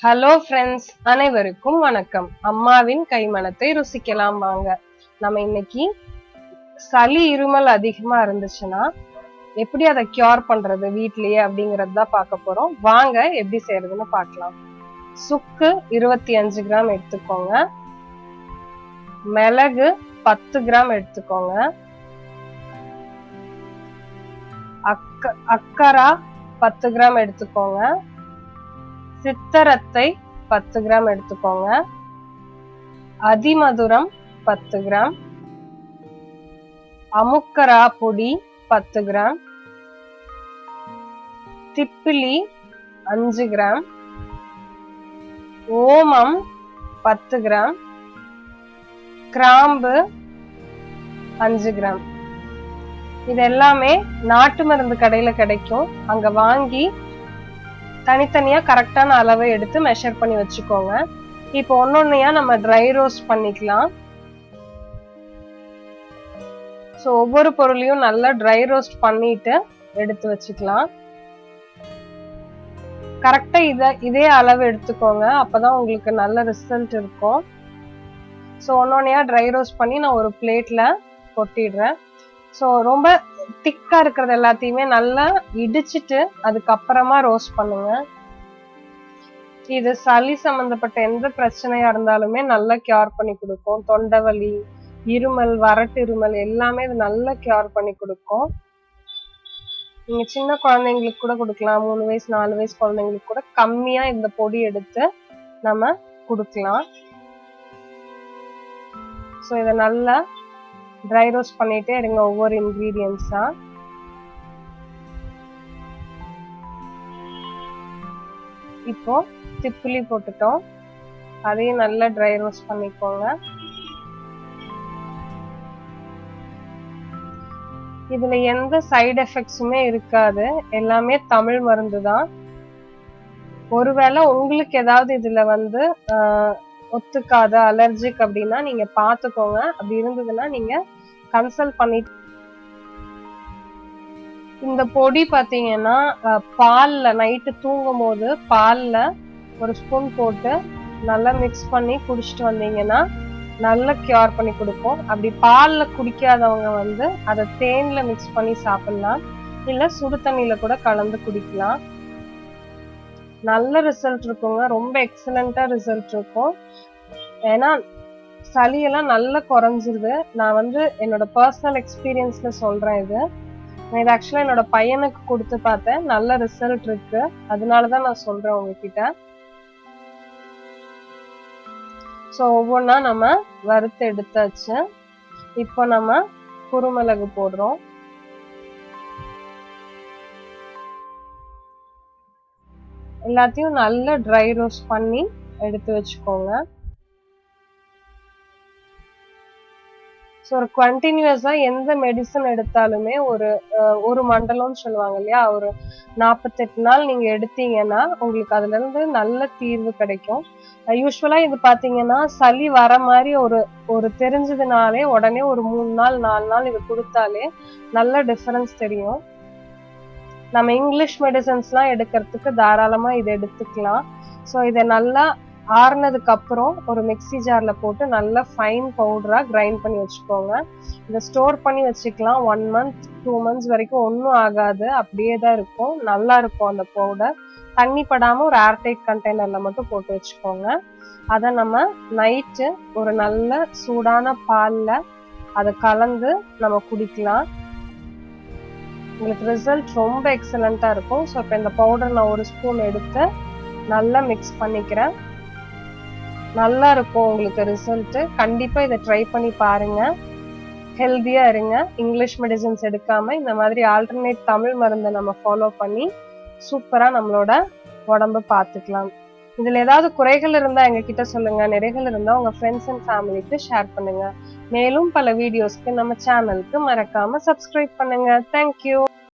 Hello friends, அனைவருக்கும் வணக்கம். அம்மாவின் கைமணத்தை ருசிக்கலாம் வாங்க. நம்ம இன்னைக்கு சளி இருமல் அதிகமா இருந்துச்சுன்னா எப்படி அதை கியூர் பண்றது வீட்லயே அப்படிங்கறது தான் பார்க்க போறோம். வாங்க எப்படி செய்யறதுன்னு பார்க்கலாம். சுக்கு 25 கிராம் எடுத்துக்கோங்க. மிளகு 10 கிராம் எடுத்துக்கோங்க. அக்கரா 10 கிராம் எடுத்துக்கோங்க. சித்தரத்தை 10 கிராம் எடுத்துக்கோங்க. அதிமதுரம் 10 கிராம். அமுக்கரா பொடி 10 கிராம். திப்பிலி 5 கிராம். ஓமம் 10 கிராம். கிராம்பு 5 கிராம். இது எல்லாமே நாட்டு மருந்து கடையில கிடைக்கும். அங்க வாங்கி தனித்தனியா கரெக்டான அளவை எடுத்து மெஷர் பண்ணி வச்சுக்கோங்க. இப்போ ஒன்னொன்னையா நம்ம ட்ரை ரோஸ்ட் பண்ணிக்கலாம். சோ ஒவ்வொரு பொருளையும் நல்லா ட்ரை ரோஸ்ட் பண்ணிட்டு எடுத்து வச்சுக்கலாம். கரெக்டா இதே அளவு எடுத்துக்கோங்க, அப்பதான் உங்களுக்கு நல்ல ரிசல்ட் இருக்கும். சோ ஒன்னொன்னையா ட்ரை ரோஸ்ட் பண்ணி நான் ஒரு பிளேட்ல கொட்டிடுறேன். சோ ரொம்ப திக்கா இருக்கிறது எல்லாத்தையுமே நல்லா இடிச்சிட்டு அதுக்கப்புறமா ரோஸ்ட் பண்ணுங்க. இது சளி சம்பந்தப்பட்ட எந்த பிரச்சனையா இருந்தாலுமே நல்லா கியூர் பண்ணி கொடுக்கும். தொண்டைவலி, இருமல், வறட்டு இருமல் எல்லாமே இது நல்லா கியூர் பண்ணி கொடுக்கும். நீங்க சின்ன குழந்தைங்களுக்கு கூட கொடுக்கலாம். 3 வயசு 4 வயசு குழந்தைங்களுக்கு கூட கம்மியா இந்த பொடி எடுத்து நம்ம கொடுக்கலாம். சோ இதை நல்லா ட்ரை ரோஸ்ட் பண்ணிட்டே இருங்க ஒவ்வொரு இன்கிரீடியன்ஸா. இப்போ திப்பிலி போட்டுட்டோம், அதையும் நல்லா ட்ரை ரோஸ்ட் பண்ணிக்கோங்க. இதுல எந்த சைடு எஃபெக்ட்ஸுமே இருக்காது, எல்லாமே தமிழ் மருந்து தான். ஒருவேளை உங்களுக்கு ஏதாவது இதுல ஒத்துக்காத அலர்ஜிக் அப்படின்னா நீங்க பாத்துக்கோங்க. அப்படி இருந்ததுன்னா நீங்க கன்சல்ட் பண்ணி. இந்த பொடி பாத்தீங்கன்னா பால்ல நைட்டு தூங்கும் போது பால்ல ஒரு ஸ்பூன் போட்டு நல்லா மிக்ஸ் பண்ணி குடிச்சிட்டு வந்தீங்கன்னா நல்லா கியூர் பண்ணி கொடுக்கும். அப்படி பால்ல குடிக்காதவங்க அதை தேன்ல மிக்ஸ் பண்ணி சாப்பிடலாம், இல்ல சுடு தண்ணியில கூட கலந்து குடிக்கலாம். நல்ல ரிசல்ட் இருக்குங்க, ரொம்ப எக்ஸலண்டா ரிசல்ட் இருக்கும். ஏன்னா சளியெல்லாம் நல்லா குறைஞ்சிருது. நான் என்னோட பர்சனல் எக்ஸ்பீரியன்ஸ்ல சொல்றேன். இது ஆக்சுவலா என்னோட பையனுக்கு கொடுத்து பார்த்தேன், நல்ல ரிசல்ட் இருக்கு. அதனாலதான் நான் சொல்றேன் உங்ககிட்ட. சோ ஒவ்வொன்னா நம்ம வறுத்து எடுத்தாச்சு. இப்போ நம்ம குருமிளகு போடுறோம். எல்லாத்தையும் நல்லா ட்ரை ரோஸ்ட் பண்ணி எடுத்து வச்சுக்கோங்க. ஸோ ஒரு கண்டினியூஸா எந்த மெடிசன் எடுத்தாலுமே ஒரு மண்டலம்னு சொல்லுவாங்க இல்லையா, ஒரு 48 நாள் நீங்க எடுத்தீங்கன்னா உங்களுக்கு அதுல இருந்து நல்ல தீர்வு கிடைக்கும். யூஸ்வலா இது பாத்தீங்கன்னா சளி வர மாதிரி ஒரு தெரிஞ்சதுனாலே உடனே ஒரு 3 நாள் 4 நாள் இது கொடுத்தாலே நல்ல டிஃபரன்ஸ் தெரியும். நம்ம இங்கிலீஷ் மெடிசன்ஸ் எல்லாம் எடுக்கிறதுக்கு தாராளமா இதை எடுத்துக்கலாம். ஸோ இதை நல்லா ஆறுனதுக்கு அப்புறம் ஒரு மிக்ஸி ஜார்ல போட்டு நல்லா ஃபைன் பவுடரா கிரைண்ட் பண்ணி வச்சுக்கோங்க. இதை ஸ்டோர் பண்ணி வச்சுக்கலாம். 1 மந்த் 2 மந்த்ஸ் வரைக்கும் ஒன்றும் ஆகாது, அப்படியே தான் இருக்கும், நல்லா இருக்கும். அந்த பவுடர் தண்ணி படாம ஒரு ஏர்டைட் கண்டெய்னர்ல மட்டும் போட்டு வச்சுக்கோங்க. அதை நம்ம நைட்டு ஒரு நல்ல சூடான பால்ல அதை கலந்து நம்ம குடிக்கலாம். உங்களுக்கு ரிசல்ட் ரொம்ப எக்ஸலண்டா இருக்கும். ஸோ இப்போ இந்த பவுடர் நான் ஒரு ஸ்பூன் எடுத்து நல்லா மிக்ஸ் பண்ணிக்கிறேன். நல்லா இருக்கும் உங்களுக்கு ரிசல்ட். கண்டிப்பா இதை ட்ரை பண்ணி பாருங்க. ஹெல்தியா இருங்க. இங்கிலீஷ் மெடிசன்ஸ் எடுக்காம இந்த மாதிரி ஆல்டர்னேட் தமிழ் மருந்தை நம்ம ஃபாலோ பண்ணி சூப்பரா நம்மளோட உடம்ப பார்த்துக்கலாம். இதுல ஏதாவது குறைகள் இருந்தா எங்க கிட்ட சொல்லுங்க, நிறைகள் இருந்தா உங்க ஃப்ரெண்ட்ஸ் அண்ட் ஃபேமிலிக்கு ஷேர் பண்ணுங்க. மேலும் பல வீடியோஸ்க்கு நம்ம சேனலுக்கு மறக்காம சப்ஸ்கிரைப் பண்ணுங்க. தேங்க்யூ.